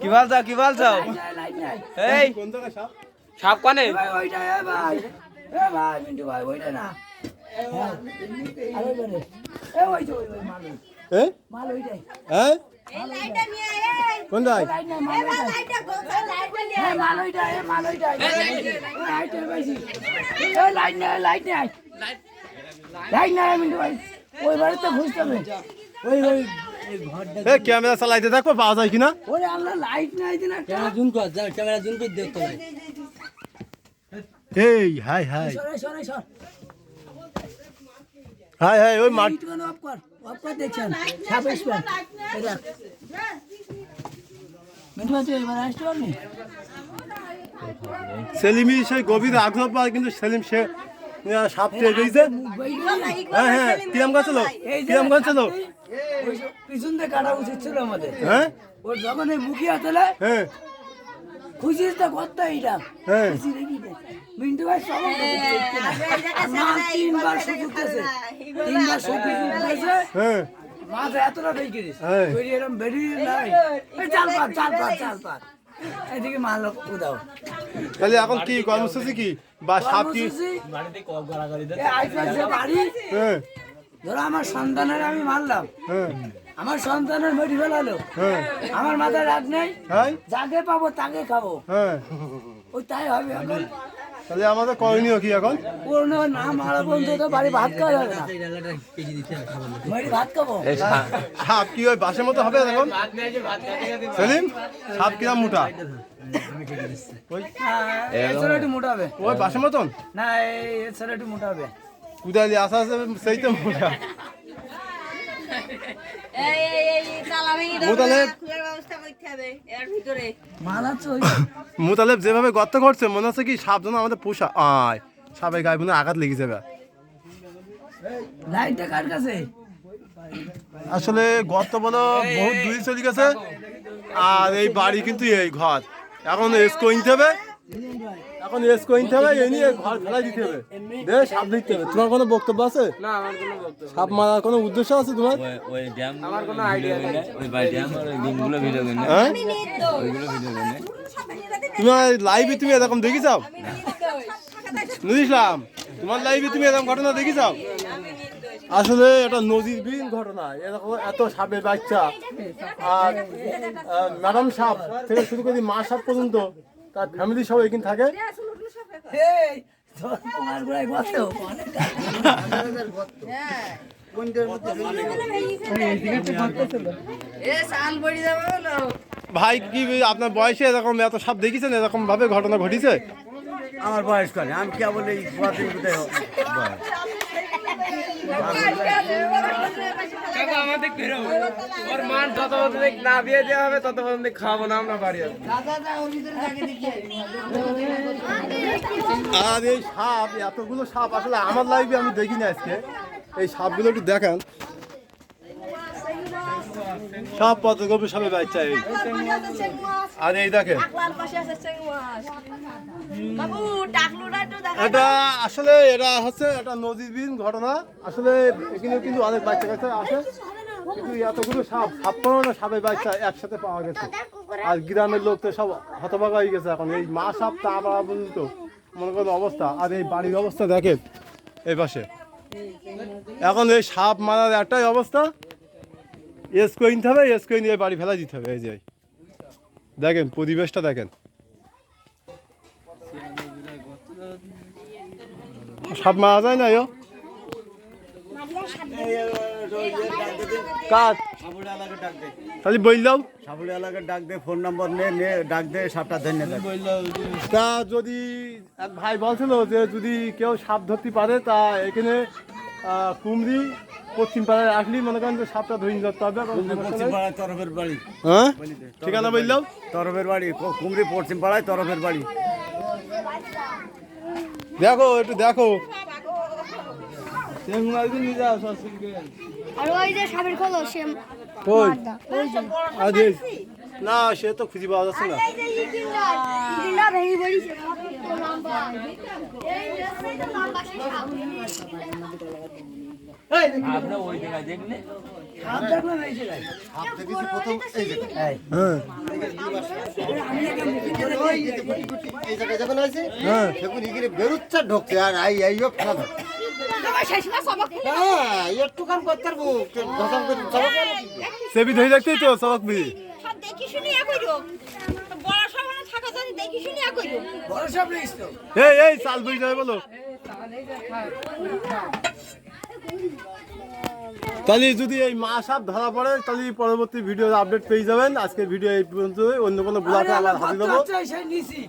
কি বলছো এই কোন জায়গায় সাপ? সাপ কানে ওইটা ভাই ভাই মিন্টু ভাই ওইটা না আরে বলে ওই যে ওই মাল ওইটাই হ্যাঁ এই লাইটটা নিয়ে আয় কোন জায়গায়? লাইটটা গোছা লাইটটা নিয়ে আয় মাল ওইটাই লাইট নাই মিন্টু ভাই ওই বাড়িতে খুঁজতে হবে ওই ক্যামেরা চালাইতে দেখো পাওয়া যায় কিনা। ওরে আমরা লাইট নাই দিনা ক্যামেরা জুম করে দেখতে নাই এই হাই হাই সরে হাই হাই ওই মাঠ লাইট অফ কর দেখছেন সাবেশ পান এটা মিন্টু ভাই তুই এবার আসতে পারবি সেলিমি সেই গভীর আগ্রহ পায় কিন্তু সেলিম সে সাপ চেয়ে গেছে। হ্যাঁ হ্যাঁ কিরম গাছিল পিছন দিয়ে কাটা উচিত ছিল আমাদের হ্যাঁ ওর যখন এই মুখিয়া তোলে হ্যাঁ খুশিস তো করতে এইটা হ্যাঁ খুশি দেখি দে। মিন্টু ভাই সব তিনবার শুকুতেছে হ্যাঁ মাছ এতটা দেখে দিস হ্যাঁ। এরকম বেরিয়ে নাই এই চাল পাত এদিকে মাল উদাও তাহলে এখন কি কর্মসূচি কি বা সাপ কি? বাড়ি হ্যাঁ ধরো আমার সন্তানের আমি মারলাম হ্যাঁ আমার সন্তানের মেরি ফেলালো হ্যাঁ আমার মাথায় রাগ নেই হ্যাঁ যাকে পাবো তাকে খাবো হ্যাঁ ওই তাই হবে এখন তাহলে আমাদের করণীয় কি এখন? পুরনো না মারা বন্ধু তো বাড়ি ভাত খাওয়া যাবে না বাড়ি ভাত খাবো সাপ কি ওই বাসের মতো হবে এখন? সেলিম সাপ কিরম মোটা? এর ছেলে একটু মোটা হবে ওই বাসের মতন না এর ছেলে একটু মোটা হবে কুদালি আসা আছে সেই তো মোটা। এই তালা ভেঙে দাও মোতালেব খুঁজার ব্যবস্থা করতে হবে এর ভিতরে মাল আছে ওই মোতালেব যেভাবে গর্ত করছে মনে হচ্ছে কি সাপ যেন আমাদের পোষা আয় সাপের গায়ে মনে হয় আঘাত লেগে যাবে। লাইটটা কার কাছে আসলে গর্ত বলো বহুত দূরে চলে গেছে আর এই বাড়ি কিন্তু এই ঘর এখন এসকো কিনতে হবে এই নিয়ে ঘর ফেলাই দিতে হবে দে সাপ দিতে হবে। তোমার কোনো বক্তব্য আছে? না আমার কোনো বক্তব্য সাপ মারার কোনো উদ্দেশ্য আছে তোমার? ওই ড্যাম আমার কোনো আইডিয়া নেই ওই বাই ড্যাম আর ওই ডিমগুলো ভিডিও করে না হ্যাঁ ওইগুলো ভিডিও করে না তুমি লাইভে তুমি এরকম দেখি যাও বুঝলাম তোমার লাইভে তুমি এরকম ঘটনা দেখি যাও। আসলে এটা নজিরবিহীন ঘটনা এরকম এত সাপের বাচ্চা আর ম্যাডাম সাপ থেকে শুরু করে মা সাপ পর্যন্ত তার ফ্যামিলি সব এখানে থাকে। এই তোমার গোড়ায় গর্ত ভাই কি আপনার বয়সে এরকম এত সাপ দেখেছেন এরকম ভাবে ঘটনা ঘটিছে? আমার বয়স করে আমি কেবল এই কদিন কোথায় আমাদের কিরম ওর মান যত পর্যন্ত না দিয়ে দেওয়া হবে তত পর্যন্ত খাবো না আমরা বাড়ি আসবো। আর এই সাপ এতগুলো সাপ আসলে আমার লাইফে আমি দেখিনি আজকে। এই সাপগুলো একটু দেখান সব পদ্মগোপী সবে বাচ্চা এই আর এই দেখেন এটা আসলে এটা হচ্ছে একটা নজিরবিহীন ঘটনা। আসলে এখানে কিন্তু অনেক বাচ্চা কাচ্চা আসে কিন্তু এতগুলো সাপ না সাপের বাচ্চা একসাথে পাওয়া গেছে আর গ্রামের লোক তো সব হতভাগা হয়ে গেছে এখন এই মা সাপ তা আবার পর্যন্ত মনে করেন অবস্থা। আর এই বাড়ির অবস্থা দেখেন এই পাশে এখন এই সাপ মারার একটাই অবস্থা এসকো কিনতে হবে এসকো নিয়ে বাড়ি ফেলা দিতে হবে। এই যে দেখেন পরিবেশটা দেখেন সাপ মারা যায় না কাজ তাহলে বললাম সাপুড়ি এলাকার ডাক দে ফোন নম্বর নে ডাক দে সাপটা ধন্য তা যদি এক ভাই বলছিল যে যদি কেউ সাপ ধরতে পারে তা এখানে কুমড়ি পশ্চিম পাড়ায় আসলি মনে করেন যে সাপটা ধরে ধরতে হবে। পশ্চিম পাড়ায় তরফের বাড়ি হ্যাঁ ঠিকানা বললাম তরফের বাড়ি কুমড়ি পশ্চিম পাড়ায় তরফের বাড়ি। দেখো একটু দেখো আর ওই যে সাবের খোলো সে কই আজ না সে তো খুঁজে পাওয়া যাচ্ছে না। এই যে ইকিনা ভেঙে পড়িছে লম্বা এই রাস্তাটা লম্বা সে আপনারা ওই জায়গায় দেখলে হাত দেখলাম এই জায়গায় হ্যাঁ আমি একটা মুখে ধরে এই জায়গায় যখন আছে সেগুন ইগিরে বেরুচ্ছে ঢোকছে আর এইও ফেলা ধরছে একটুখান করতে পারবো সেবি ধরে রাখতেই তো সবক বি দেখি শুনি কইরো বড় সবাই থাকা জানি দেখি শুনি কইরো বড় সব রইছ তো এই চাল বই যাবে বলো তাহলে যদি এই মা সাপ ধরা পড়ে তাহলে পরবর্তী ভিডিও আপডেট পেয়ে যাবেন। আজকের ভিডিও এই পর্যন্ত, অন্য কোনো ব্লগে আবার হাজির হবো। সেই নিছি